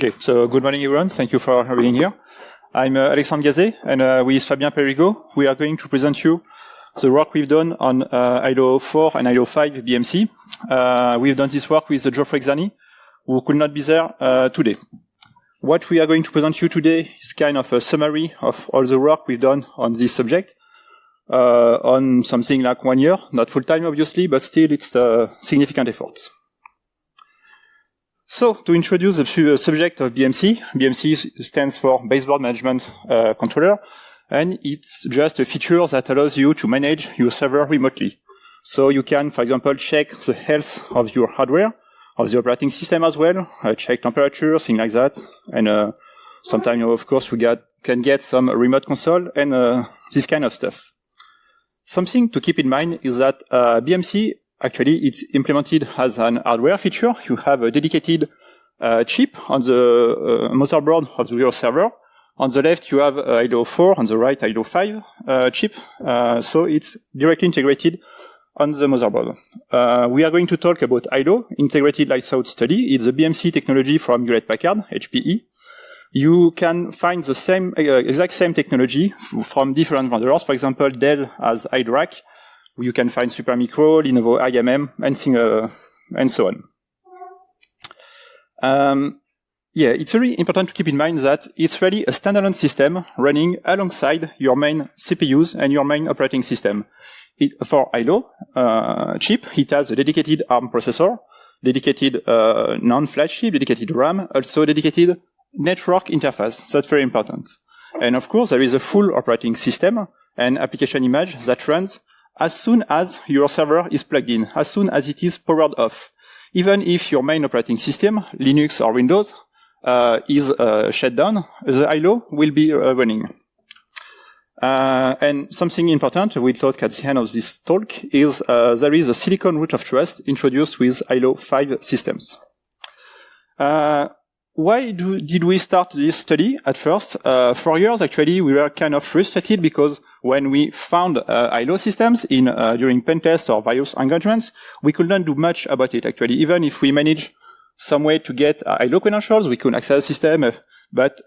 Okay, so good morning, everyone. Thank you for being here. I'm Alexandre Gazet, and with Fabien Perigaud, we are going to present you the work we've done on Ilo 4 and Ilo 5 BMC. We've done this work with Joffrey Czarny, who could not be there today. What we are going to present you today is kind of a summary of all the work we've done on this subject, on something like 1 year, not full-time, obviously, but still it's a significant effort. So, to introduce the subject of BMC, BMC stands for Baseboard Management Controller, and it's just a feature that allows you to manage your server remotely. So you can, for example, check the health of your hardware, of the operating system as well, check temperature, things like that, and sometimes, of course, can get some remote console and this kind of stuff. Something to keep in mind is that BMC, actually, it's implemented as an hardware feature. You have a dedicated chip on the motherboard of your server. On the left, you have Ilo 4, on the right, Ilo 5 chip. So it's directly integrated on the motherboard. We are going to talk about Ilo, Integrated Lights Out Study. It's a BMC technology from Hewlett-Packard, HPE. You can find the same, exact same technology from different vendors. For example, Dell has Ilo Rack. You can find Supermicro, Lenovo IMM, and so on. Yeah, it's very important to keep in mind that it's really a standalone system running alongside your main CPUs and your main operating system. For Ilo chip, it has a dedicated ARM processor, dedicated non-flash chip, dedicated RAM, also dedicated network interface. That's very important. And of course, there is a full operating system and application image that runs as soon as your server is plugged in, as soon as it is powered off. Even if your main operating system, Linux or Windows, is shut down, the Ilo will be running. And something important we'll talk at the end of this talk is there is a silicon root of trust introduced with Ilo 5 systems. Why did we start this study at first? For years, actually, we were kind of frustrated because when we found Ilo systems during pen tests or various engagements, we could not do much about it, actually. Even if we managed some way to get Ilo credentials, we could access the system, but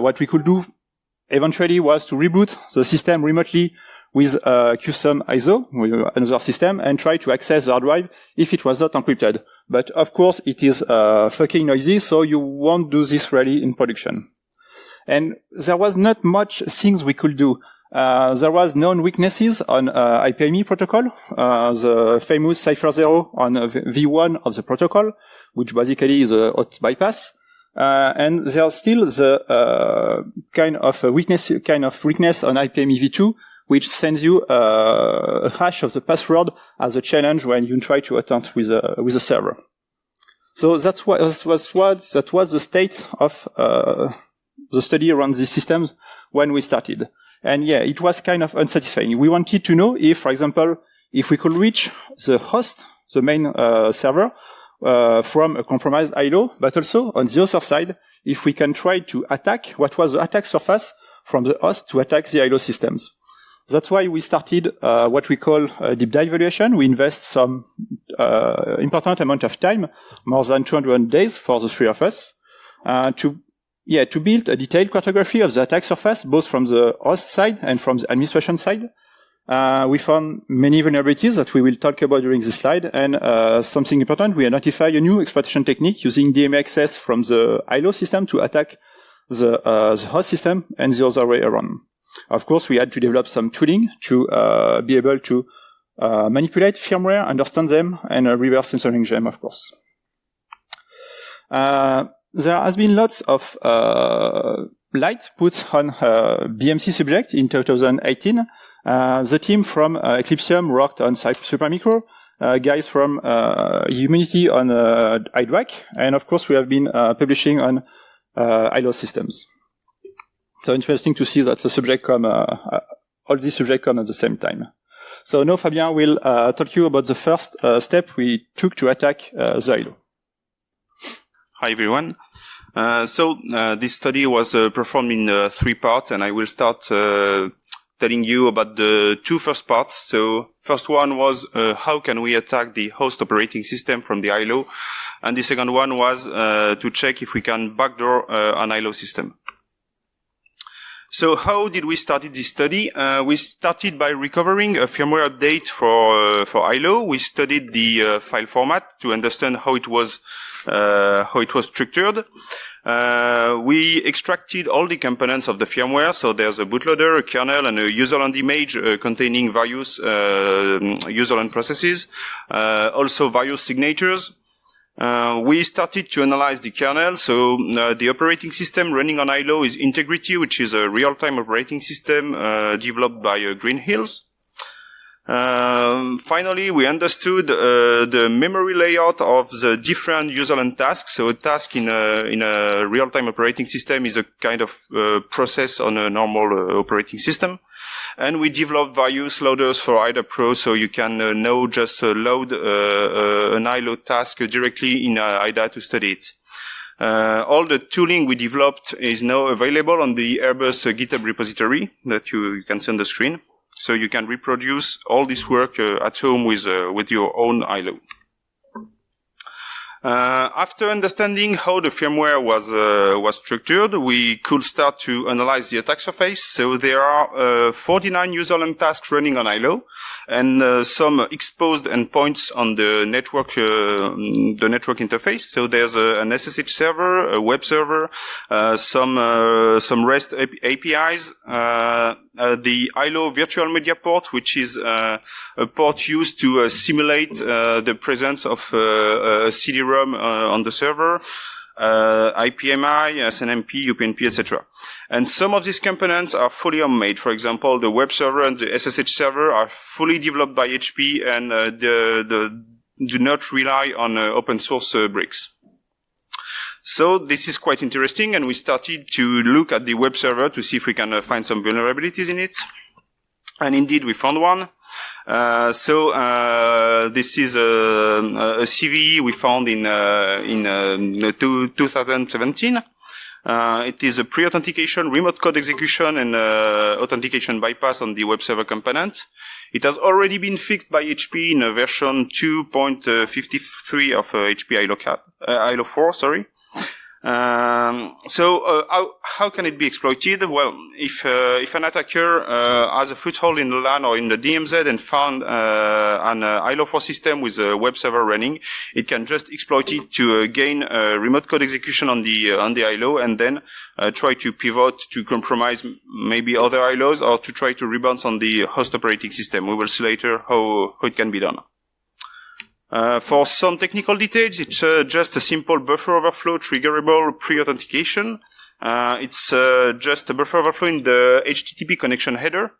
what we could do eventually was to reboot the system remotely with custom ISO, with another system, and try to access the hard drive if it was not encrypted. But of course, it is fucking noisy, so you won't do this really in production. And there was not much things we could do. There was known weaknesses on IPME protocol, the famous Cipher 0 on V1 of the protocol, which basically is a hot bypass. And there's still the kind of weakness on IPME V2, which sends you a hash of the password as a challenge when you try to attempt with a server. So that was the state of the study around these systems when we started. And yeah, it was kind of unsatisfying. We wanted to know if, for example, if we could reach the host, the main server, from a compromised Ilo, but also on the other side, if we can try to attack what was the attack surface from the host to attack the Ilo systems. That's why we started what we call a deep dive evaluation. We invest some important amount of time, more than 200 days for the three of us, to build a detailed cartography of the attack surface, both from the host side and from the administration side. We found many vulnerabilities that we will talk about during this slide, and something important, we identified a new exploitation technique using DMA access from the Ilo system to attack the host system and the other way around. Of course, we had to develop some tooling to be able to manipulate firmware, understand them, and reverse engineering them, of course. There has been lots of light put on BMC subject in 2018. The team from Eclipsium worked on Supermicro, guys from Humanity on IDRAC, and of course we have been publishing on Ilo systems. So interesting to see that the subject all these subjects come at the same time. So now Fabien will talk to you about the first step we took to attack the Ilo. Hi everyone. So this study was performed in 3 parts, and I will start telling you about the two first parts. So first one was how can we attack the host operating system from the ILO, and the second one was to check if we can backdoor an ILO system. So how did we start this study? We started by recovering a firmware update for ILO. We studied the file format to understand how it was structured. We extracted all the components of the firmware. So there's a bootloader, a kernel, and a userland image containing various userland processes, also various signatures. We started to analyze the kernel. So the operating system running on ILO is Integrity, which is a real-time operating system developed by Green Hills. Finally, we understood the memory layout of the different userland tasks. So a task in a real-time operating system is a kind of process on a normal operating system. And we developed various loaders for IDA Pro, so you can now just load an ILO task directly in IDA to study it. All the tooling we developed is now available on the Airbus GitHub repository that you can see on the screen. So you can reproduce all this work at home with your own ILO. After understanding how the firmware was structured, we could start to analyze the attack surface. So there are 49 userland tasks running on ILO, and some exposed endpoints on the network interface. So there's an SSH server, a web server, some REST APIs, the ILO virtual media port, which is a port used to simulate the presence of a CD-ROM on the server, IPMI, SNMP, UPnP, etc. And some of these components are fully homemade. For example, the web server and the SSH server are fully developed by HPE and do not rely on open source bricks. So this is quite interesting, and we started to look at the web server to see if we can find some vulnerabilities in it. And indeed, we found one. This is a CVE we found in 2017. It is a pre-authentication, remote code execution, and authentication bypass on the web server component. It has already been fixed by HPE in version 2.53 of HPE ILO 4, sorry. How can it be exploited? Well, if an attacker has a foothold in the LAN or in the DMZ and found an ILO 4 system with a web server running, it can just exploit it to gain remote code execution on the ILO, and then try to pivot to compromise maybe other ILOs, or to try to rebound on the host operating system. We will see later how it can be done. For some technical details, it's just a simple buffer overflow triggerable pre-authentication. It's just a buffer overflow in the HTTP connection header.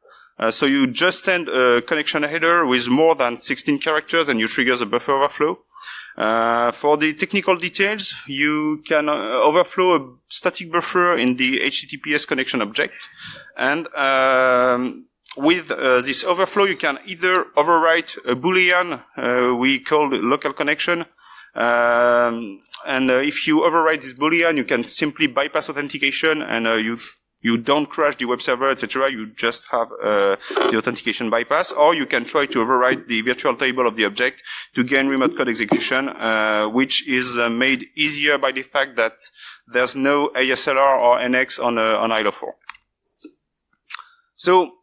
So you just send a connection header with more than 16 characters and you trigger the buffer overflow. For the technical details, you can overflow a static buffer in the HTTPS connection object. And with this overflow, you can either overwrite a boolean we call local connection, and if you overwrite this boolean, you can simply bypass authentication, and you don't crash the web server, etc. You just have the authentication bypass, or you can try to overwrite the virtual table of the object to gain remote code execution, which is made easier by the fact that there's no ASLR or NX on ILO 4. So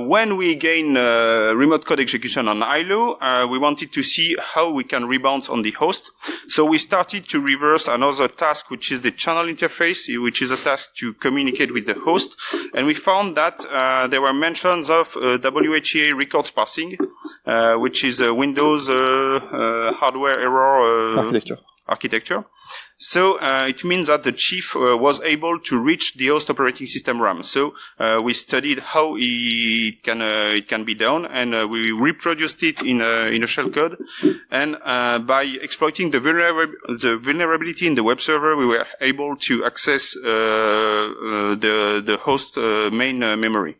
when we gain remote code execution on ILO, we wanted to see how we can rebound on the host. So we started to reverse another task, which is the channel interface, which is a task to communicate with the host. And we found that there were mentions of WHEA records parsing, which is a Windows hardware error architecture. So it means that the chief was able to reach the host operating system RAM. So we studied how it can be done, and we reproduced it in a shellcode. And by exploiting the vulnerability in the web server, we were able to access the host main memory.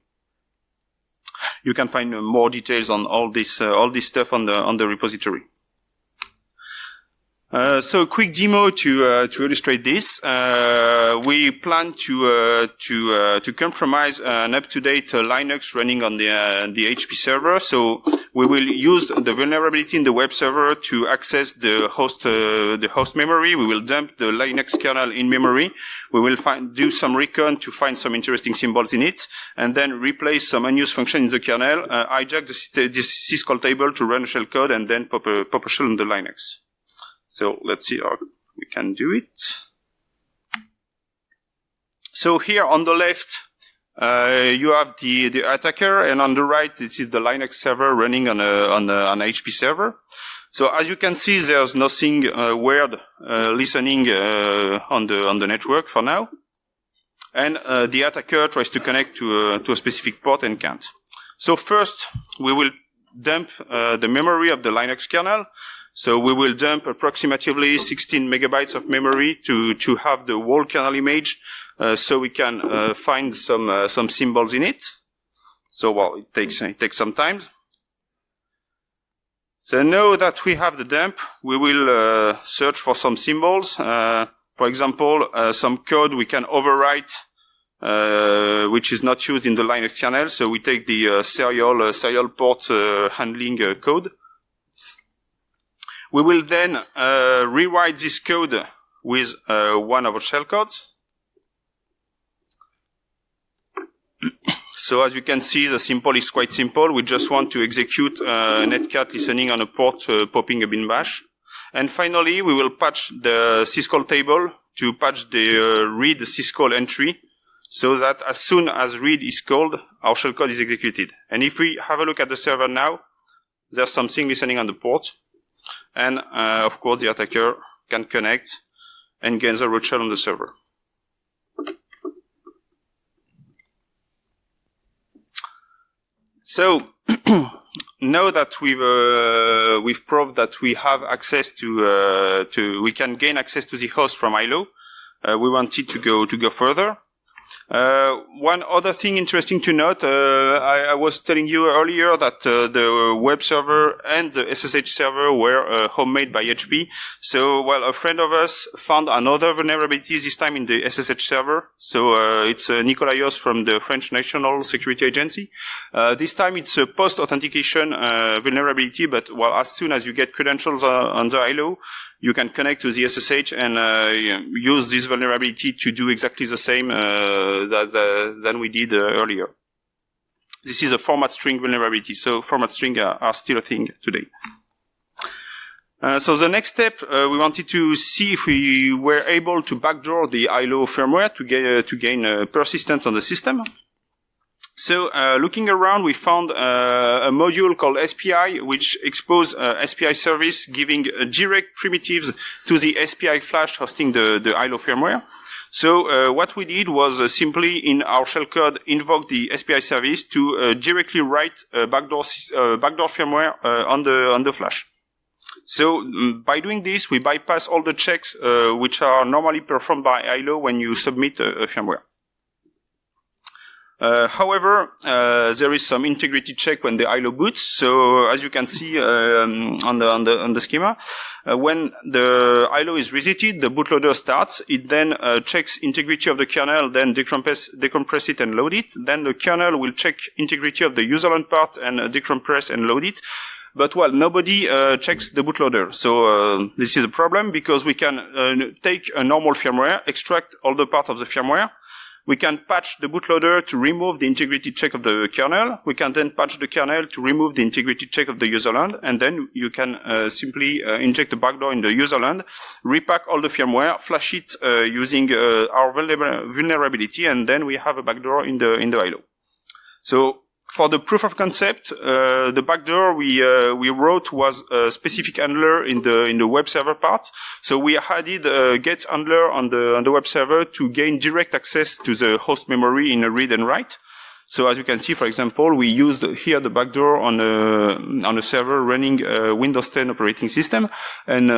You can find more details on all this stuff on the repository. So a quick demo to illustrate this. We plan to compromise an up-to-date Linux running on the HP server. So we will use the vulnerability in the web server to access the host memory. We will dump the Linux kernel in memory. We will do some recon to find some interesting symbols in it, and then replace some unused function in the kernel, hijack the syscall table to run a shell code, and then pop a shell on the Linux. So let's see how we can do it. So here on the left, you have the attacker, and on the right, this is the Linux server running on an HP server. So as you can see, there's nothing weird listening on the network for now, and the attacker tries to connect to a specific port and can't. So first, we will dump the memory of the Linux kernel. So we will dump approximately 16 megabytes of memory to have the whole kernel image, so we can find some symbols in it. So well, it takes some time. So now that we have the dump, we will search for some symbols. For example, some code we can overwrite, which is not used in the Linux kernel. So we take the serial port handling code. We will then rewrite this code with one of our shellcodes. So as you can see, the simple is quite simple. We just want to execute netcat listening on a port popping a bin bash. And finally, we will patch the syscall table to patch the read syscall entry, so that as soon as read is called, our shellcode is executed. And if we have a look at the server now, there's something listening on the port. And, of course, the attacker can connect and gain the root shell on the server. So, now that we've proved that we have access we can gain access to the host from Ilo, we wanted to go further. One other thing interesting to note, I was telling you earlier that the web server and the SSH server were homemade by HP. So, well, a friend of us found another vulnerability, this time in the SSH server. So, it's Nikolaios from the French National Security Agency. This time it's a post-authentication vulnerability, but well, as soon as you get credentials on the Ilo, you can connect to the SSH and use this vulnerability to do exactly the same than we did earlier. This is a format string vulnerability, so format string are still a thing today. So the next step, we wanted to see if we were able to backdoor the Ilo firmware to gain persistence on the system. So, looking around, we found a module called SPI, which exposed SPI service giving direct primitives to the SPI flash hosting the Ilo firmware. So, what we did was simply in our shellcode invoke the SPI service to directly write backdoor firmware on the flash. So, by doing this, we bypass all the checks which are normally performed by Ilo when you submit a firmware. However, there is some integrity check when the Ilo boots. So, as you can see on the schema, when the Ilo is resetted, the bootloader starts. It then checks integrity of the kernel, then decompress it and load it. Then the kernel will check integrity of the userland part and decompress and load it. But well, nobody checks the bootloader. So this is a problem because we can take a normal firmware, extract all the part of the firmware. We can patch the bootloader to remove the integrity check of the kernel. We can then patch the kernel to remove the integrity check of the userland. And then you can simply inject a backdoor in the userland, repack all the firmware, flash it using our vulnerability, and then we have a backdoor in the Ilo. So for the proof of concept, the backdoor we wrote was a specific handler in the web server part. So we added a get handler on the web server to gain direct access to the host memory in a read and write. So as you can see, for example, we used here the backdoor on a server running a Windows 10 operating system, and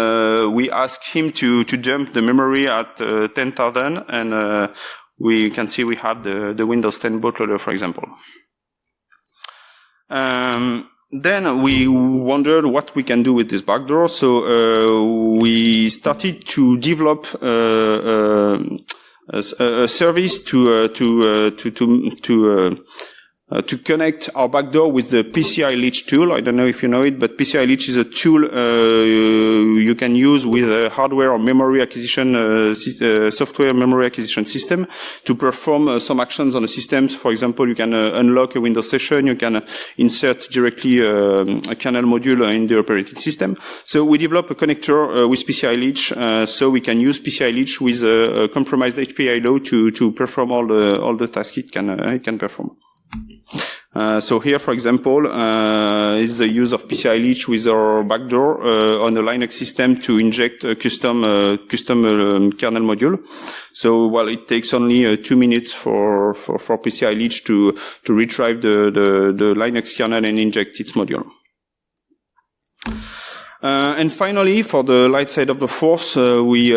we asked him to jump the memory at 10,000, and we can see we have the Windows 10 bootloader, for example. Then we wondered what we can do with this backdoor. So we started to develop a service to connect our backdoor with the PCI Leech tool. I don't know if you know it, but PCI Leech is a tool you can use with a hardware or memory acquisition software memory acquisition system to perform some actions on the systems. For example, you can unlock a Windows session, you can insert directly a kernel module in the operating system. So we developed a connector with PCI Leech, so we can use PCI Leech with a compromised HPE Ilo to perform all the tasks it can perform. So here, for example, is the use of PCI Leech with our backdoor on a Linux system to inject a custom kernel module. So, well, it takes only 2 minutes for PCI Leech to retrieve the Linux kernel and inject its module. And finally, for the light side of the force, we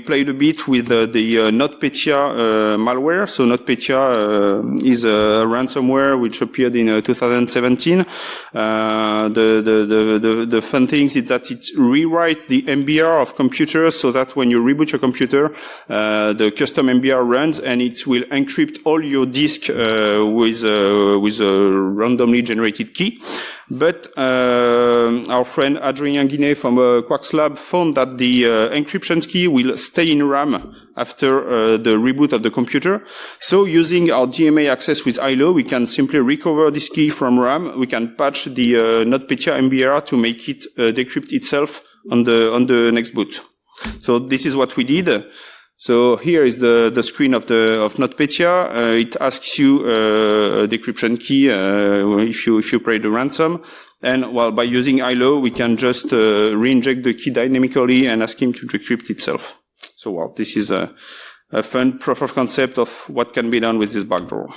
played a bit with the NotPetya malware. So NotPetya is a ransomware which appeared in 2017. The fun thing is that it rewrites the MBR of computers so that when you reboot your computer, the custom MBR runs and it will encrypt all your disk with a randomly generated key. But our friend Adrien Guinet from Quarks Lab found that the encryption key will stay in RAM after the reboot of the computer. So using our DMA access with Ilo, we can simply recover this key from RAM. We can patch the NotPetya MBR to make it decrypt itself on the next boot. So this is what we did. So here is the screen of NotPetya. It asks you a decryption key if you pay the ransom, and well, by using Ilo, we can just re-inject the key dynamically and ask him to decrypt itself. So well, this is a fun proof of concept of what can be done with this backdoor.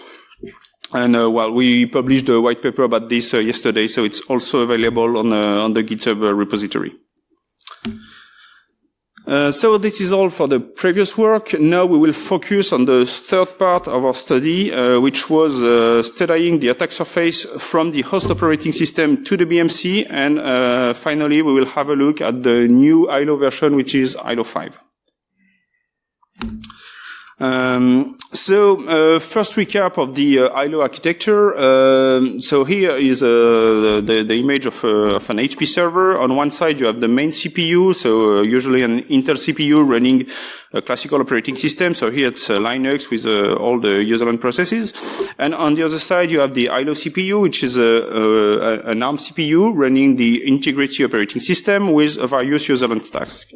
And well, we published a white paper about this yesterday, so it's also available on the GitHub repository. So this is all for the previous work. Now we will focus on the third part of our study, which was studying the attack surface from the host operating system to the BMC, and finally we will have a look at the new Ilo version, which is Ilo 5. First recap of the Ilo architecture. So here is the image of an HP server. On one side you have the main CPU, so usually an Intel CPU running a classical operating system. So here it's Linux with all the userland processes. And on the other side you have the Ilo CPU, which is an ARM CPU running the integrity operating system with various userland tasks.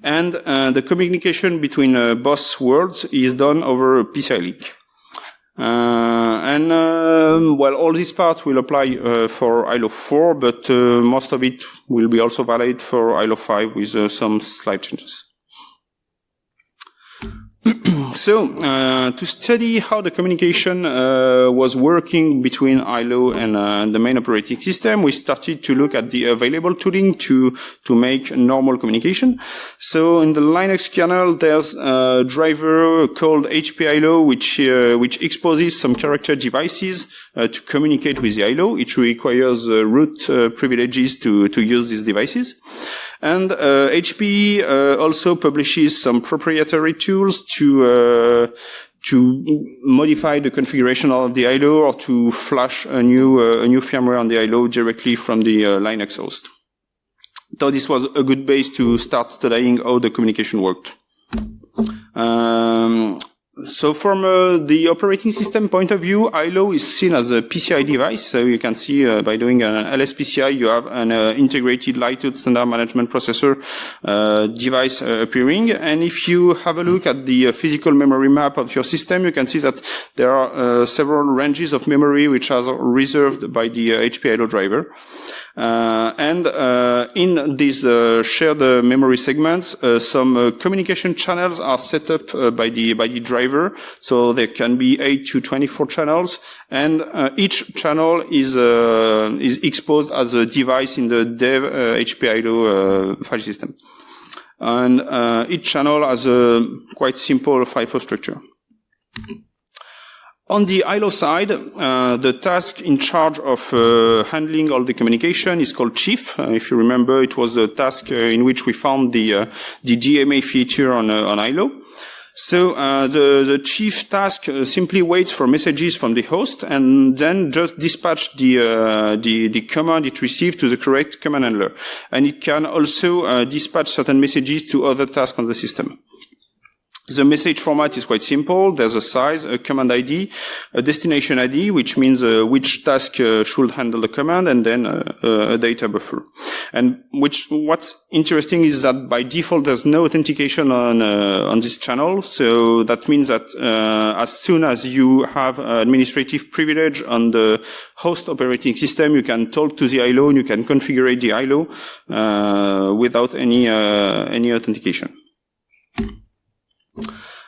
And the communication between both worlds is done over PCI Leech. Well, all these parts will apply for Ilo 4, but most of it will be also valid for Ilo 5 with some slight changes. So, to study how the communication was working between Ilo and the main operating system, we started to look at the available tooling to make normal communication. So, in the Linux kernel, there's a driver called HPE Ilo, which exposes some character devices to communicate with the Ilo. It requires root privileges to use these devices. And HPE also publishes some proprietary tools to modify the configuration of the Ilo or to flash a new firmware on the Ilo directly from the Linux host. So this was a good base to start studying how the communication worked. So from the operating system point of view, Ilo is seen as a PCI device. So you can see by doing an LSPCI, you have an integrated Lighted standard management processor device appearing. And if you have a look at the physical memory map of your system, you can see that there are several ranges of memory which are reserved by the HPE Ilo driver. In these shared memory segments, some communication channels are set up by the driver. So there can be 8 to 24 channels, and each channel is exposed as a device in the dev HPE Ilo file system. And each channel has a quite simple FIFO structure. On the ILO side, the task in charge of handling all the communication is called chief. If you remember, it was the task in which we found the DMA feature on ILO. So the chief task simply waits for messages from the host and then just dispatch the command it received to the correct command handler. And it can also dispatch certain messages to other tasks on the system. The message format is quite simple. There's a size, a command ID, a destination ID, which means which task should handle the command, and then a data buffer. And what's interesting is that by default there's no authentication on this channel. So that means that as soon as you have administrative privilege on the host operating system, you can talk to the ILO and you can configure the ILO without any authentication.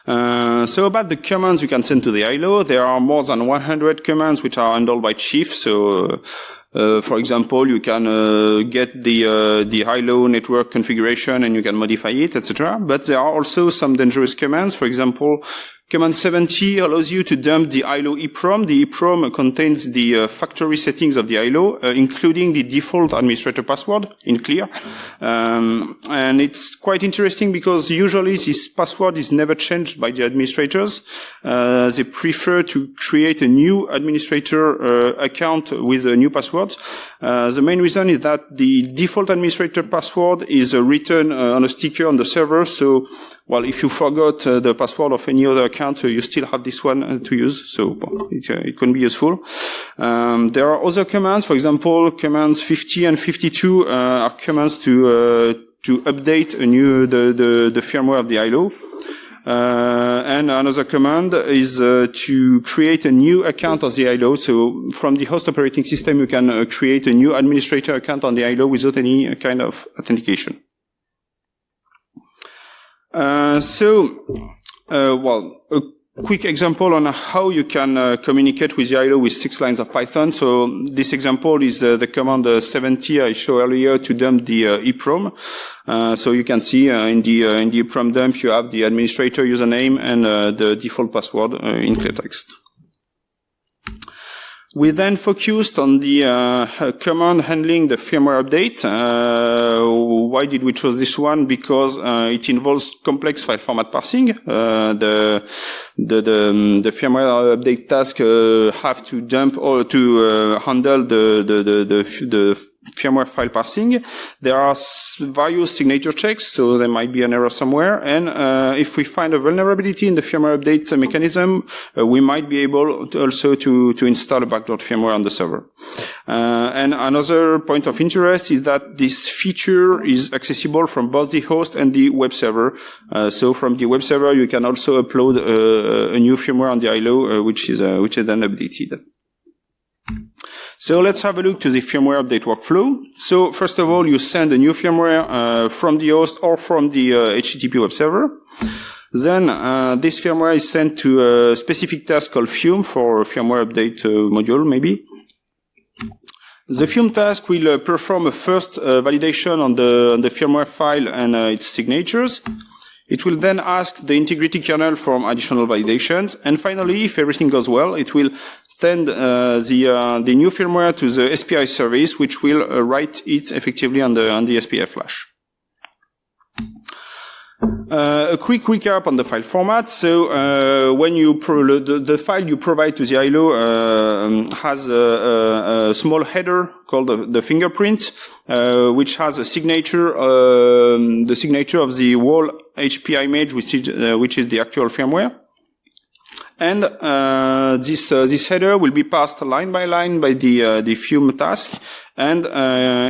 So about the commands you can send to the ILO, there are more than 100 commands which are handled by chief. So, for example, you can get the ILO network configuration and you can modify it, etc. But there are also some dangerous commands. For example, command 70 allows you to dump the ILO EEPROM. The EEPROM contains the factory settings of the ILO, including the default administrator password in clear. And it's quite interesting because usually this password is never changed by the administrators. They prefer to create a new administrator account with a new password. The main reason is that the default administrator password is written on a sticker on the server. So, well, if you forgot the password of any other account, you still have this one to use, so it can be useful. There are other commands, for example, commands 50 and 52 are commands to update the firmware of the ILO. And another command is to create a new account of the ILO. So from the host operating system, you can create a new administrator account on the ILO without any kind of authentication. Well, a quick example on how you can communicate with the ILO with 6 lines of Python. So this example is the command 70 I showed earlier to dump the EEPROM. So you can see in the EEPROM dump you have the administrator username and the default password in clear text. We then focused on the command handling the firmware update. Why did we choose this one? Because it involves complex file format parsing. The firmware update task have to dump or to handle the firmware file parsing. There are various signature checks, so there might be an error somewhere. And if we find a vulnerability in the firmware update mechanism, we might be able to also to install a backdoor firmware on the server. And another point of interest is that this feature is accessible from both the host and the web server. So from the web server, you can also upload a new firmware on the ILO, which is then updated. So let's have a look to the firmware update workflow. So first of all, you send a new firmware from the host or from the HTTP web server. Then this firmware is sent to a specific task called Fume for firmware update module, maybe. The Fume task will perform a first validation on the firmware file and its signatures. It will then ask the integrity kernel for additional validations. And finally, if everything goes well, it will send the new firmware to the SPI service, which will write it effectively on the SPI flash. A quick recap on the file format. So when you the file you provide to the ILO has a small header called the fingerprint, which has a signature, the signature of the whole HPE image, which is the actual firmware. And this header will be passed line by line by the Fume task, and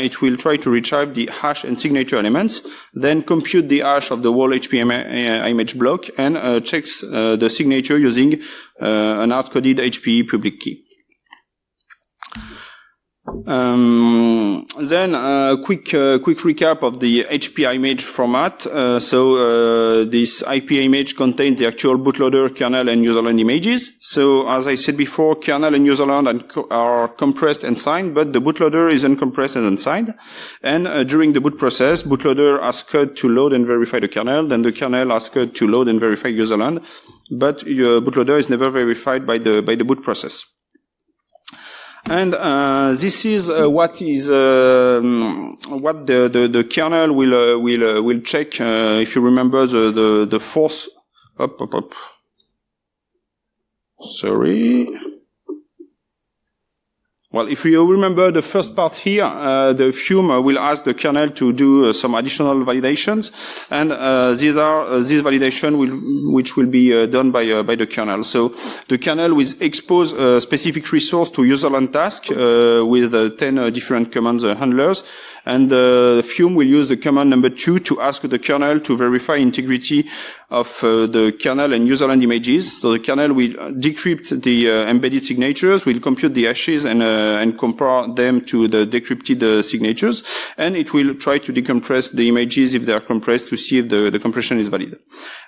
it will try to retrieve the hash and signature elements, then compute the hash of the whole HPE image block, and checks the signature using an hard-coded HPE public key. Then a quick recap of the HPE image format. So this IP image contains the actual bootloader, kernel, and userland images. So as I said before, kernel and userland are compressed and signed, but the bootloader is uncompressed and unsigned. And during the boot process, bootloader asks code to load and verify the kernel, then the kernel asks code to load and verify userland. but your bootloader is never verified by the boot process. And this is what the kernel will check. If you remember the fourth. Sorry. Well, if you remember the first part here, the Fume will ask the kernel to do some additional validations, and these validation which will be done by the kernel. So the kernel will expose a specific resource to userland task with 10 different command handlers, and the Fume will use the command number 2 to ask the kernel to verify integrity of the kernel and userland images. So the kernel will decrypt the embedded signatures, will compute the hashes and compare them to the decrypted signatures, and it will try to decompress the images if they are compressed to see if the compression is valid.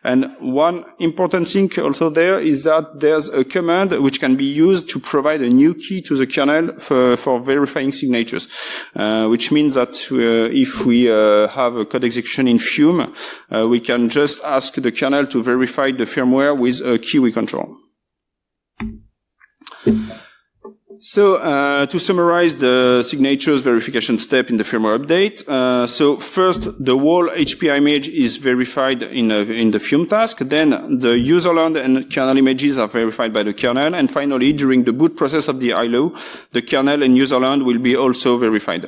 And one important thing also there is that there's a command which can be used to provide a new key to the kernel for verifying signatures, which means that if we have a code execution in Fume, we can just ask the kernel to verify the firmware with a key we control. So, to summarize the signatures verification step in the firmware update, so first, the whole HPE image is verified in the Fume task, then the userland and kernel images are verified by the kernel, and finally, during the boot process of the ILO, the kernel and userland will be also verified.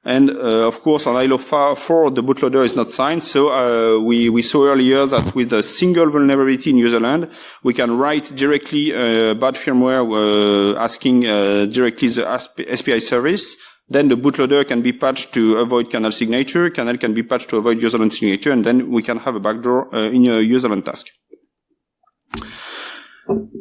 And of course, on Ilo 4, the bootloader is not signed, so we saw earlier that with a single vulnerability in userland, we can write directly bad firmware asking directly the SPI service. Then the bootloader can be patched to avoid kernel signature, kernel can be patched to avoid userland signature, and then we can have a backdoor in a userland task.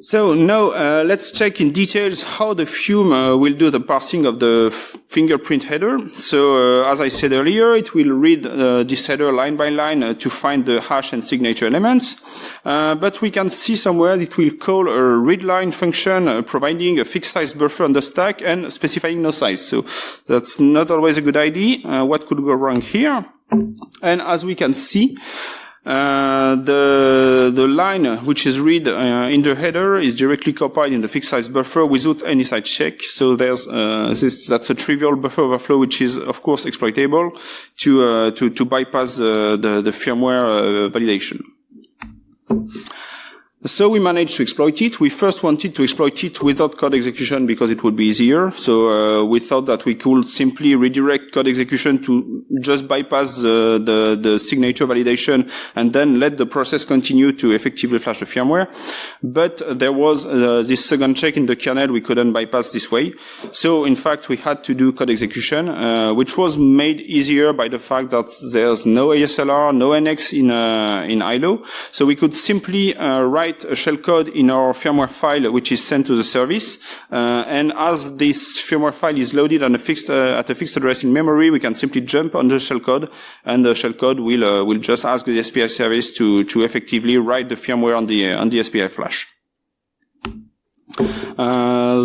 So now let's check in details how the Fume will do the parsing of the fingerprint header. So as I said earlier, it will read this header line by line to find the hash and signature elements. But we can see somewhere it will call a readline function providing a fixed size buffer on the stack and specifying no size. So that's not always a good idea. What could go wrong here? And as we can see, the line which is read in the header is directly copied in the fixed size buffer without any side check. So there's that's a trivial buffer overflow which is of course exploitable to bypass the firmware validation. So we managed to exploit it. We first wanted to exploit it without code execution because it would be easier. So we thought that we could simply redirect code execution to just bypass the signature validation and then let the process continue to effectively flash the firmware. But there was this second check in the kernel we couldn't bypass this way. So in fact we had to do code execution, which was made easier by the fact that there's no ASLR, no NX in Ilo. So we could simply write a shellcode in our firmware file, which is sent to the service. And as this firmware file is loaded on a fixed, at a fixed address in memory, we can simply jump on the shellcode, and the shellcode will just ask the SPI service to effectively write the firmware on the SPI flash.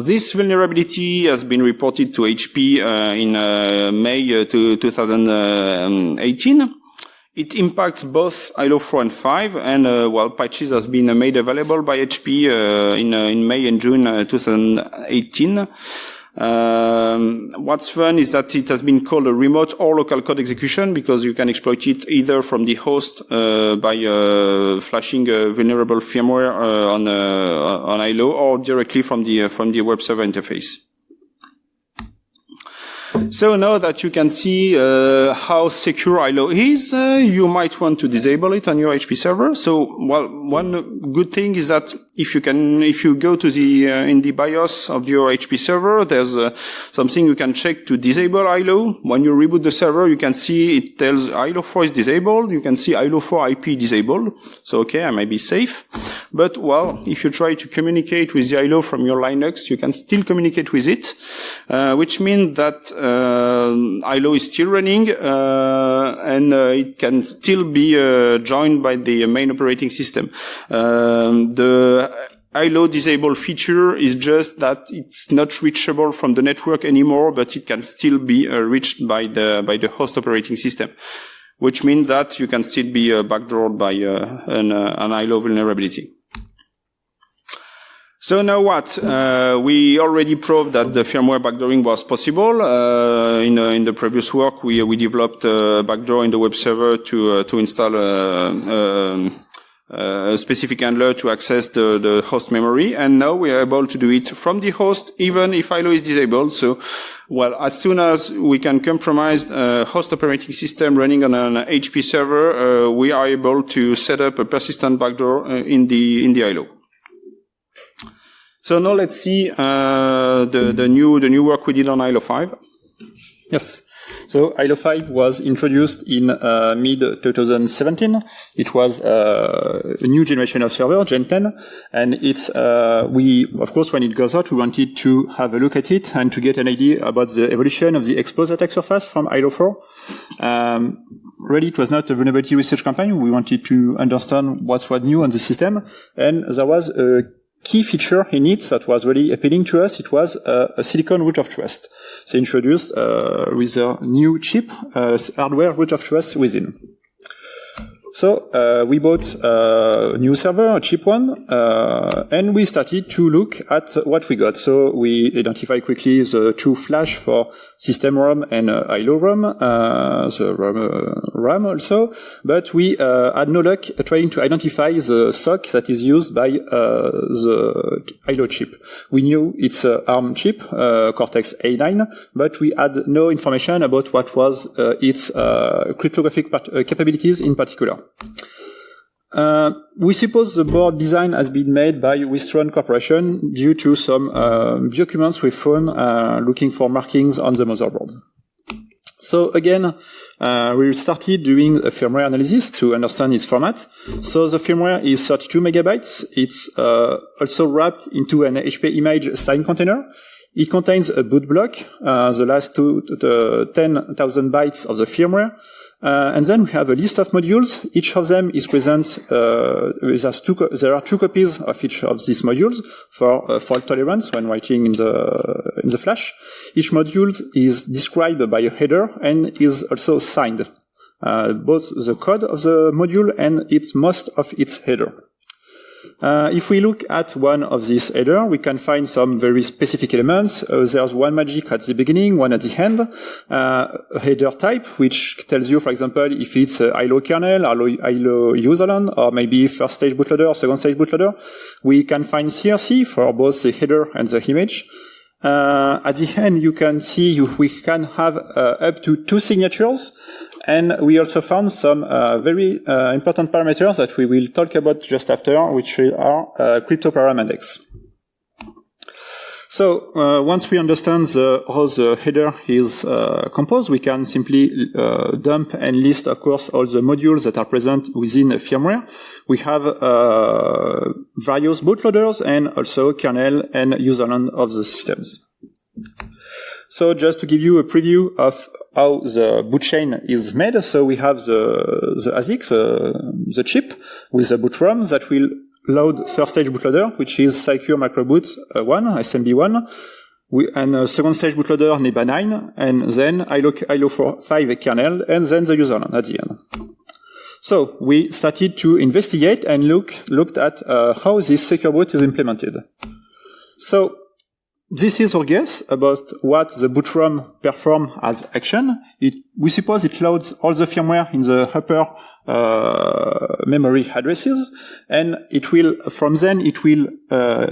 This vulnerability has been reported to HPE in May 2018. It impacts both Ilo 4 and 5, and well, patches has been made available by HPE in May and June 2018. What's fun is that it has been called a remote or local code execution because you can exploit it either from the host by flashing vulnerable firmware on Ilo or directly from the web server interface. So now that you can see how secure Ilo is, you might want to disable it on your HP server. So, well, one good thing is that if you go to the in the BIOS of your HP server, there's something you can check to disable Ilo. When you reboot the server, you can see it tells Ilo 4 is disabled. You can see Ilo 4 IP disabled. So, okay, I might be safe. But, well, if you try to communicate with the Ilo from your Linux, you can still communicate with it, which means that Ilo is still running, and it can still be joined by the main operating system. The Ilo disable feature is just that it's not reachable from the network anymore, but it can still be reached by the host operating system, which means that you can still be backdoored by an Ilo vulnerability. So now what? We already proved that the firmware backdooring was possible. In the previous work, we developed a backdoor in the web server to install a specific handler to access the host memory, and now we are able to do it from the host, even if ILO is disabled. So, well, as soon as we can compromise a host operating system running on an HP server, we are able to set up a persistent backdoor in the ILO. So now let's see the new work we did on ILO 5. Yes. So ILO 5 was introduced in mid-2017. It was a new generation of server, Gen 10, and it's of course, when it goes out, we wanted to have a look at it and to get an idea about the evolution of the exposed attack surface from ILO 4. Really, it was not a vulnerability research campaign. We wanted to understand what's new on the system, and there was a key feature in it that was really appealing to us. It was a silicon root of trust. So introduced with a new chip, hardware root of trust within. So we bought a new server, a cheap one, and we started to look at what we got. So we identified quickly the two flash for system ROM and ILO ROM, the RAM also, but we had no luck trying to identify the SOC that is used by the ILO chip. We knew it's a ARM chip, Cortex A9, but we had no information about what was its cryptographic capabilities in particular. We suppose the board design has been made by Wistron Corporation due to some documents we found looking for markings on the motherboard. So again, we started doing a firmware analysis to understand its format. So the firmware is 32 megabytes. It's also wrapped into an HPE image sign container. It contains a boot block, the last 10,000 bytes of the firmware. And then we have a list of modules. Each of them is present, there are two copies of each of these modules for fault tolerance when writing in the flash. Each module is described by a header and is also signed, both the code of the module and most of its header. If we look at one of these header, we can find some very specific elements. There's one magic at the beginning, one at the end. A header type, which tells you, for example, if it's ILO kernel, ILO userland, or maybe first stage bootloader or second stage bootloader. We can find CRC for both the header and the image. At the end, you can see we can have up to 2 signatures. And we also found some very important parameters that we will talk about just after, which are crypto param index. So once we understand how the header is composed, we can simply dump and list, of course, all the modules that are present within a firmware. We have various bootloaders and also kernel and userland of the systems. So just to give you a preview of how the boot chain is made, so we have the ASIC, the chip, with a boot ROM that will load first stage bootloader, which is Secure Microboot 1, SMB1, and a second stage bootloader, NEBA 9, and then ILO 5 kernel, and then the userland at the end. So we started to investigate and looked at how this secure boot is implemented. So this is our guess about what the boot ROM performs as action. We suppose it loads all the firmware in the upper memory addresses, and from then it will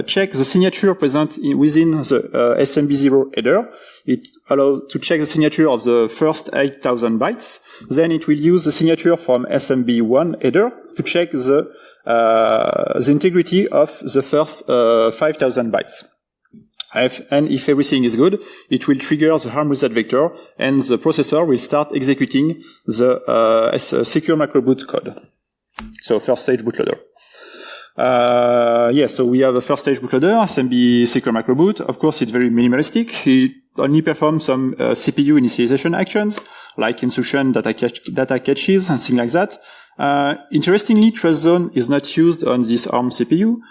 check the signature present within the SMB0 header. It allows to check the signature of the first 8,000 bytes. Then it will use the signature from SMB1 header to check the integrity of the first 5,000 bytes. And if everything is good, it will trigger the harm reset vector, and the processor will start executing the secure microboot code. So first stage bootloader. So we have a first stage bootloader, SMB secure microboot. Of course, it's very minimalistic. It only performs some CPU initialization actions, like instruction data caches and things like that. Interestingly, trust zone is not used on this ARM CPU.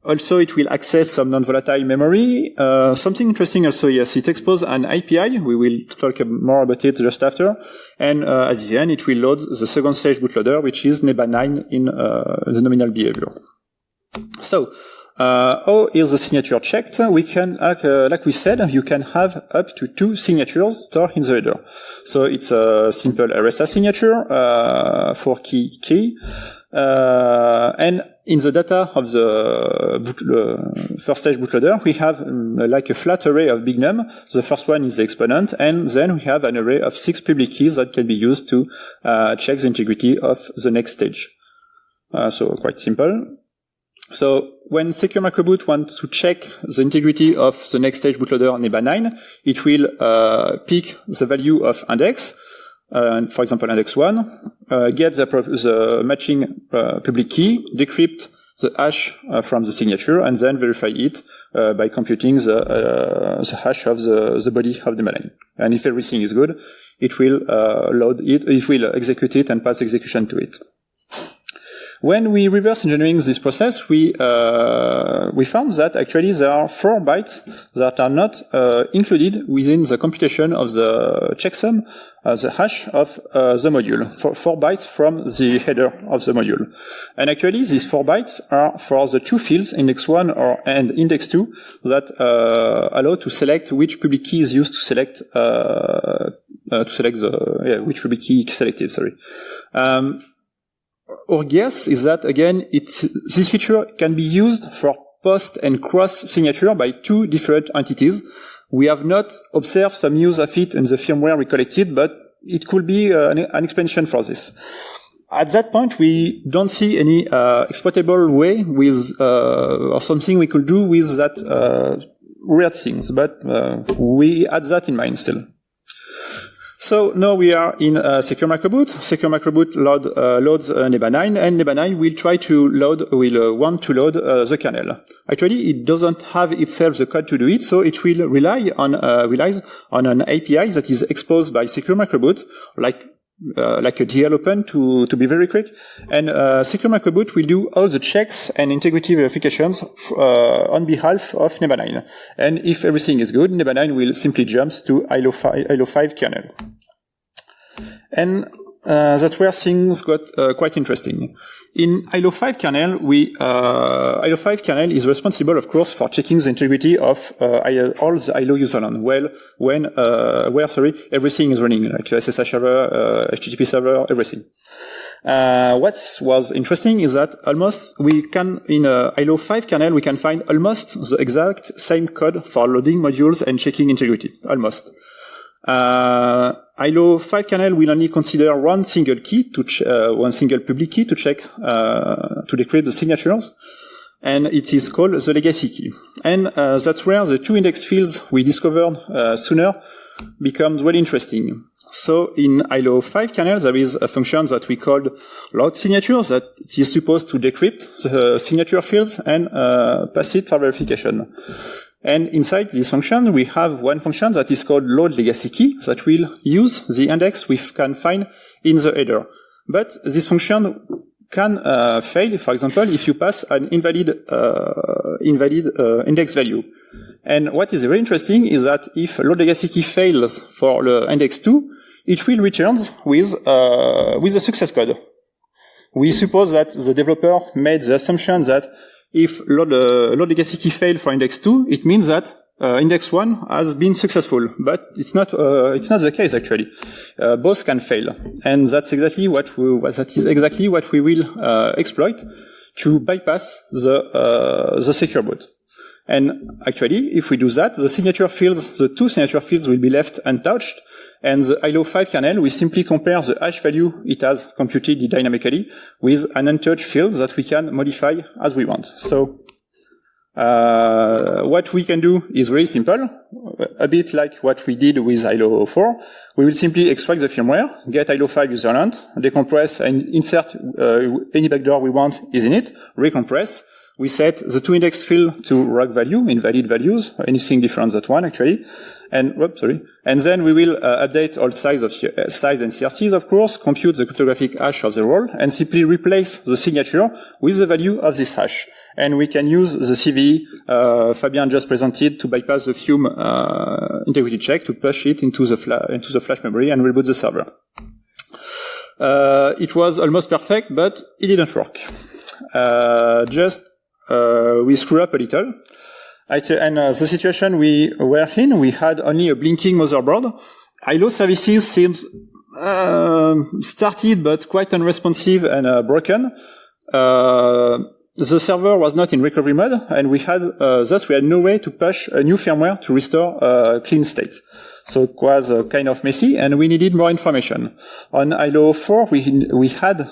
Also, it will access some non-volatile memory. Something interesting also, yes, it exposes an API. We will talk more about it just after. And at the end, it will load the second stage bootloader, which is NEBA 9 in the nominal behavior. So, How is the signature checked? We can, like we said, you can have up to 2 signatures stored in the header. So it's a simple RSA signature, 4-key, and in the data of the first stage bootloader, we have like a flat array of big num. The first one is the exponent, and then we have an array of 6 public keys that can be used to check the integrity of the next stage. So quite simple. So when Secure Microboot wants to check the integrity of the next stage bootloader on EBA 9, it will pick the value of index, for example index 1, get the matching public key, decrypt the hash from the signature, and then verify it by computing the hash of the body of the EBA 9. And if everything is good, it will load it, it will execute it and pass execution to it. When we reverse engineering this process, we found that actually there are 4 bytes that are not included within the computation of the checksum, the hash of the module. 4 bytes from the header of the module. And actually these 4 bytes are for the 2 fields, index 1 and index 2, that allow to select which public key is used to select which public key selected, sorry. Our guess is that, again, this feature can be used for post and cross signature by 2 different entities. We have not observed some use of it in the firmware we collected, but it could be an explanation for this. At that point, we don't see any exploitable way with or something we could do with that weird things, but we had that in mind still. So now we are in Secure Microboot. Secure Microboot loads EBA 9, and EBA 9 will want to load the kernel. Actually, it doesn't have itself the code to do it, so it will relies on an API that is exposed by Secure Microboot, like a DL open to be very quick. And Secure Microboot will do all the checks and integrity verifications on behalf of EBA 9. And if everything is good, EBA 9 will simply jump to Ilo 5 kernel. And that's where things got quite interesting. In Ilo 5 kernel, Ilo 5 kernel is responsible, of course, for checking the integrity of all the Ilo userland. Where everything is running, like SSH server, HTTP server, everything. What was interesting is that in Ilo 5 kernel, we can find almost the exact same code for loading modules and checking integrity. Almost. Ilo 5 kernel will only consider one single key one single public key to check, to decrypt the signatures. And it is called the legacy key. And, that's where the 2 index fields we discovered, sooner becomes really interesting. So in Ilo 5 kernel, there is a function that we called load signatures that is supposed to decrypt the signature fields and, pass it for verification. And inside this function, we have one function that is called load legacy key that will use the index we can find in the header. But this function can fail, for example, if you pass an invalid index value. And what is very interesting is that if load legacy key fails for the index 2, it will return with a success code. We suppose that the developer made the assumption that if load legacy key failed for index 2, it means that index 1 has been successful, but it's not the case actually. Both can fail, and that's exactly what we will exploit to bypass the secure boot. And actually, if we do that, the 2 signature fields will be left untouched, and the Ilo 5 kernel, we simply compare the hash value it has computed dynamically with an untouched field that we can modify as we want. So, what we can do is very simple, a bit like what we did with Ilo 4. We will simply extract the firmware, get Ilo 5 userland, decompress and insert any backdoor we want is in it, recompress. We set the 2 index field to rogue value, invalid values, anything different than 1 actually. And then we will update all size and CRCs, of course, compute the cryptographic hash of the role, and simply replace the signature with the value of this hash. And we can use the CVE Fabien just presented to bypass the Fume integrity check to push it into the flash memory and reboot the server. It was almost perfect, but it didn't work. Just we screwed up a little. And the situation we were in, we had only a blinking motherboard. Ilo services seems started but quite unresponsive and broken. The server was not in recovery mode, and we had no way to push a new firmware to restore a clean state. So it was kind of messy, and we needed more information. On Ilo 4, we had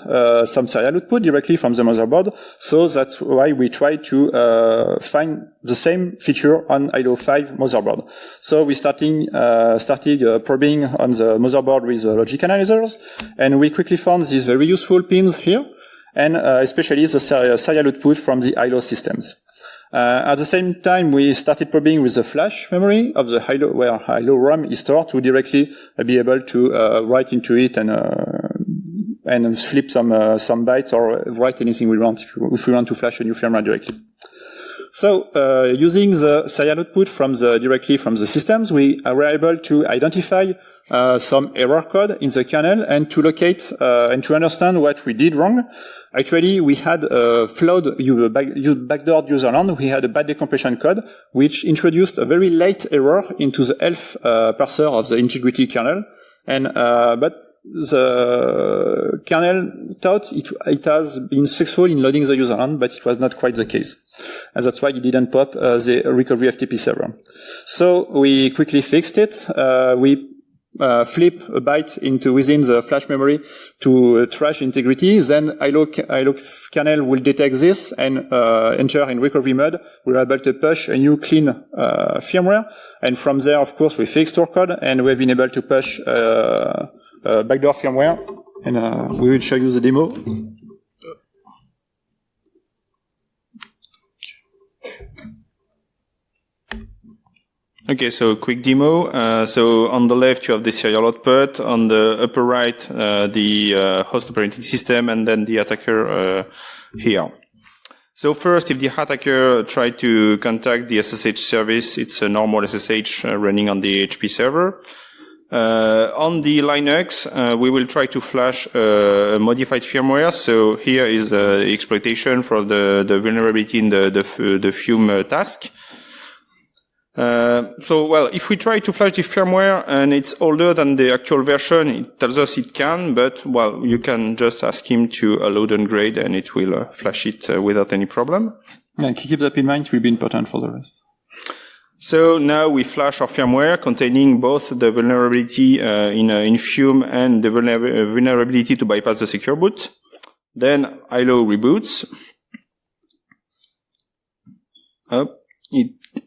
some serial output directly from the motherboard, so that's why we tried to find the same feature on Ilo 5 motherboard. So we started probing on the motherboard with logic analyzers, and we quickly found these very useful pins here, and especially the serial output from the Ilo systems. At the same time, we started probing with the flash memory of the Ilo, where Ilo RAM is stored, to directly be able to write into it and flip some bytes or write anything we want if we want to flash a new firmware directly. So, using the serial output directly from the systems, we were able to identify some error code in the kernel and to locate and to understand what we did wrong. Actually, we had a flawed backdoored userland. We had a bad decompression code, which introduced a very late error into the elf parser of the integrity kernel. And but the kernel thought it has been successful in loading the userland, but it was not quite the case. And that's why it didn't pop the recovery FTP server. So we quickly fixed it. We flip a byte within the flash memory to trash integrity. Then Ilo kernel will detect this and enter in recovery mode. We're able to push a new clean firmware, and from there, of course, we fixed our code, and we've been able to push backdoor firmware. And we will show you the demo. Okay, so quick demo. So on the left, you have the serial output. On the upper right, the host operating system, and then the attacker here. So first, if the attacker tried to contact the SSH service, it's a normal SSH running on the HP server. On the Linux, we will try to flash a modified firmware. So here is the exploitation for the vulnerability in the Fume task. If we try to flash the firmware and it's older than the actual version, it tells us it can, but, you can just ask him to allow downgrade and it will flash it without any problem. Yeah, keep that in mind, it will be important for the rest. So now we flash our firmware containing both the vulnerability in Fume and the vulnerability to bypass the secure boot. Then Ilo reboots.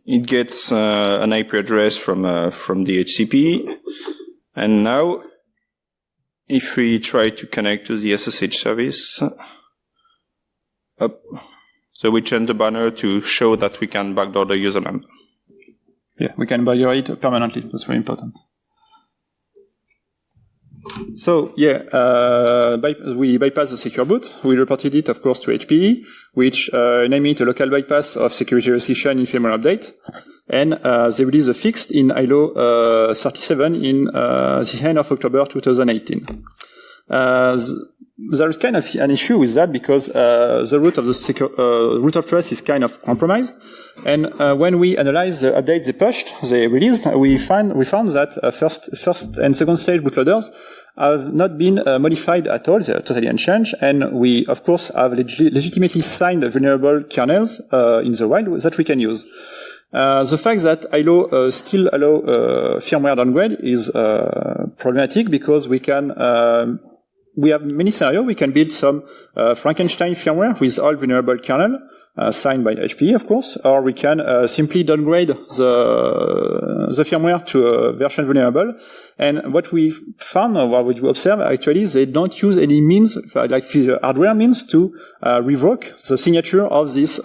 It gets an IP address from the HCP, and now if we try to connect to the SSH service, so we change the banner to show that we can backdoor the username. Yeah, we can backdoor it permanently. That's very important. So, we bypass the secure boot. We reported it, of course, to HPE, which named it a local bypass of security restriction in firmware update. And they released a fix in Ilo 37 in the end of October 2018. There is kind of an issue with that because the root of the root of trust is kind of compromised. And when we analyze the updates they released, we found that first and second stage bootloaders have not been modified at all. They are totally unchanged. And we, of course, have legitimately signed vulnerable kernels in the wild that we can use. The fact that Ilo still allow firmware downgrade is problematic because we have many scenarios. We can build some Frankenstein firmware with all vulnerable kernel, signed by HPE, of course, or we can simply downgrade the firmware to a version vulnerable. And what we found, or what we observe, actually, they don't use any means, like hardware means, to revoke the signature of these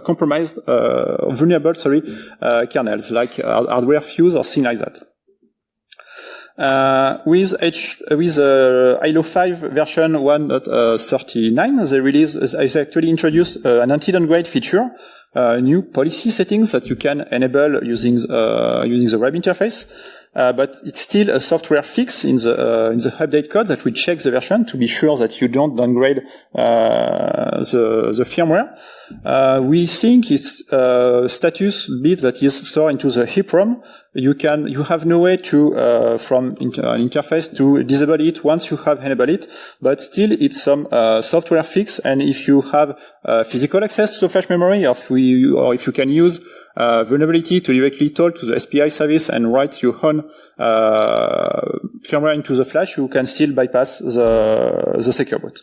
compromised, vulnerable, kernels, like hardware fuse or things like that. With Ilo 5 version 1.39, they actually introduced an anti-downgrade feature, new policy settings that you can enable using the web interface. but it's still a software fix in the update code that will check the version to be sure that you don't downgrade the firmware. We think it's status bit that is stored into the EEPROM. You have no way to from an interface to disable it once you have enabled it, but still it's some software fix. And if you have physical access to the flash memory, or if you can use vulnerability to directly talk to the SPI service and write your own firmware into the flash, you can still bypass the secure boot.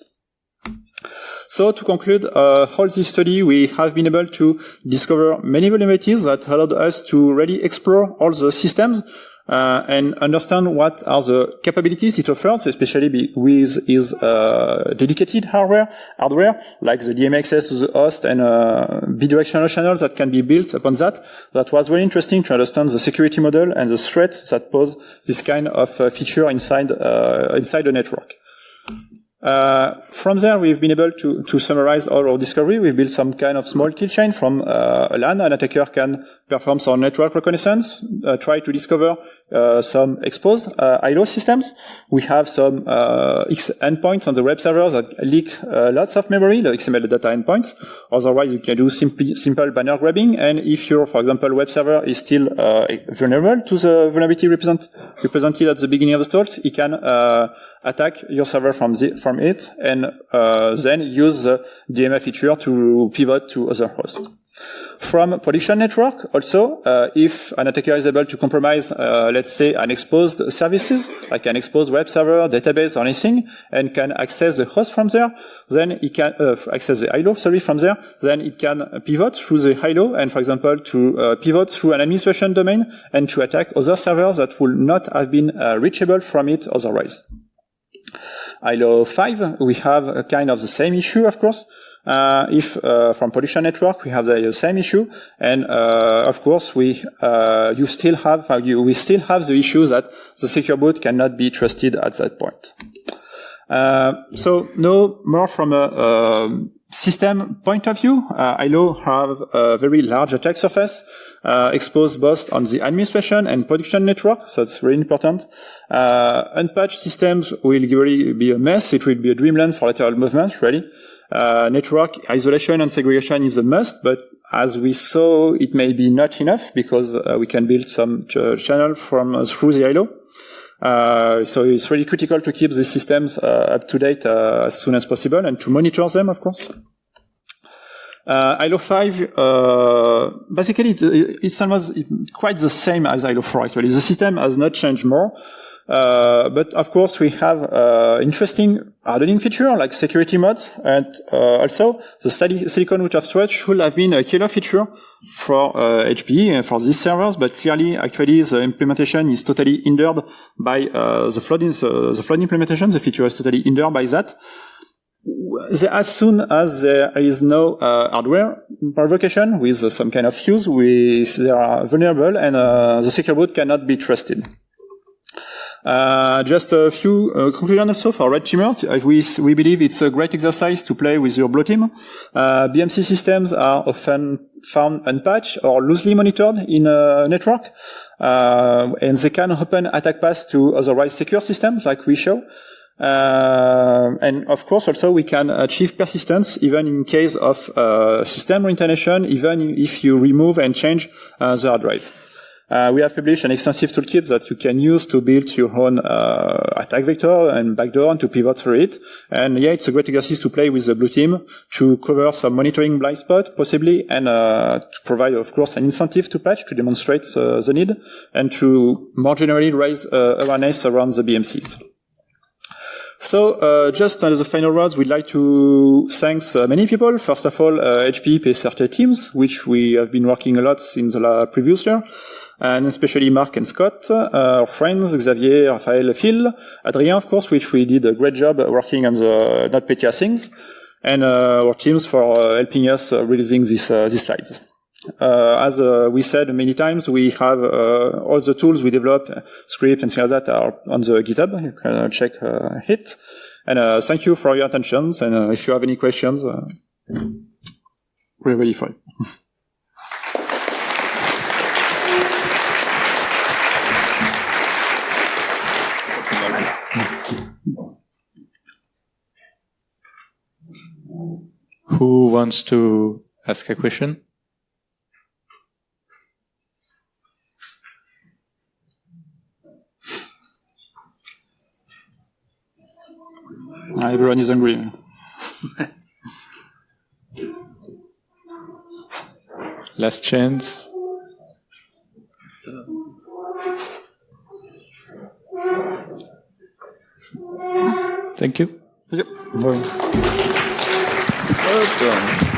So to conclude all this study, we have been able to discover many vulnerabilities that allowed us to really explore all the systems and understand what are the capabilities it offers, especially with its dedicated hardware, like the DMA access to the host and bidirectional channels that can be built upon that. That was very interesting to understand the security model and the threats that pose this kind of feature inside the network. From there, we've been able to summarize all our discovery. We've built some kind of small kill chain from a LAN. An attacker can perform some network reconnaissance, try to discover some exposed ILO systems. We have some X endpoints on the web server that leak lots of memory, the XML data endpoints. Otherwise, you can do simple banner grabbing. And if your, for example, web server is still vulnerable to the vulnerability represented at the beginning of the talk, it can attack your server from it, and then use the DMA feature to pivot to other hosts. From production network, also, if an attacker is able to compromise, let's say, an exposed services, like an exposed web server, database, or anything, and can access the host from there, then it can access the ILO, from there, then it can pivot through the ILO, and, for example, to pivot through an administration domain, and to attack other servers that would not have been reachable from it otherwise. ILO 5, we have a kind of the same issue, of course. If from production network, we have the same issue, and of course we still have the issue that the secure boot cannot be trusted at that point. So no more from a system point of view. ILO have a very large attack surface, exposed both on the administration and production network, so it's really important. Unpatched systems will really be a mess. It will be a dreamland for lateral movement, really. Network isolation and segregation is a must, but as we saw, it may be not enough because we can build some channel through the ILO. So it's really critical to keep these systems up to date as soon as possible and to monitor them, of course. ILO 5, basically it's almost quite the same as ILO 4 actually. The system has not changed more. But of course we have interesting hardening feature like security mods, and also the silicon root of storage should have been a killer feature for HPE and for these servers, but clearly actually the implementation is totally hindered by the flood implementation. The feature is totally hindered by that. As soon as there is no hardware provocation with some kind of fuse, they are vulnerable, and the secure boot cannot be trusted. Just a few conclusions also for red teamers. We believe it's a great exercise to play with your blue team. BMC systems are often found unpatched or loosely monitored in a network, and they can open attack paths to otherwise secure systems like we show. And of course also we can achieve persistence even in case of system reincarnation, even if you remove and change the hard drive. We have published an extensive toolkit that you can use to build your own attack vector and backdoor and to pivot through it. And yeah, it's a great exercise to play with the blue team to cover some monitoring blind spot possibly, and to provide, of course, an incentive to patch to demonstrate the need, and to more generally raise awareness around the BMCs. So, just as the final words, we'd like to thank many people. First of all, HPE P30 teams, which we have been working a lot since the previous year, and especially Mark and Scott, our friends, Xavier, Raphael, Phil, Adrien, of course, which we did a great job working on the NotPetya things, and our teams for helping us releasing these slides. As we said many times, we have all the tools we developed, script and things like that are on the GitHub. You can check it. And thank you for your attention. And if you have any questions, we're ready for it. Who wants to ask a question? Everyone is hungry. Last chance. Thank you. Yep. Well done.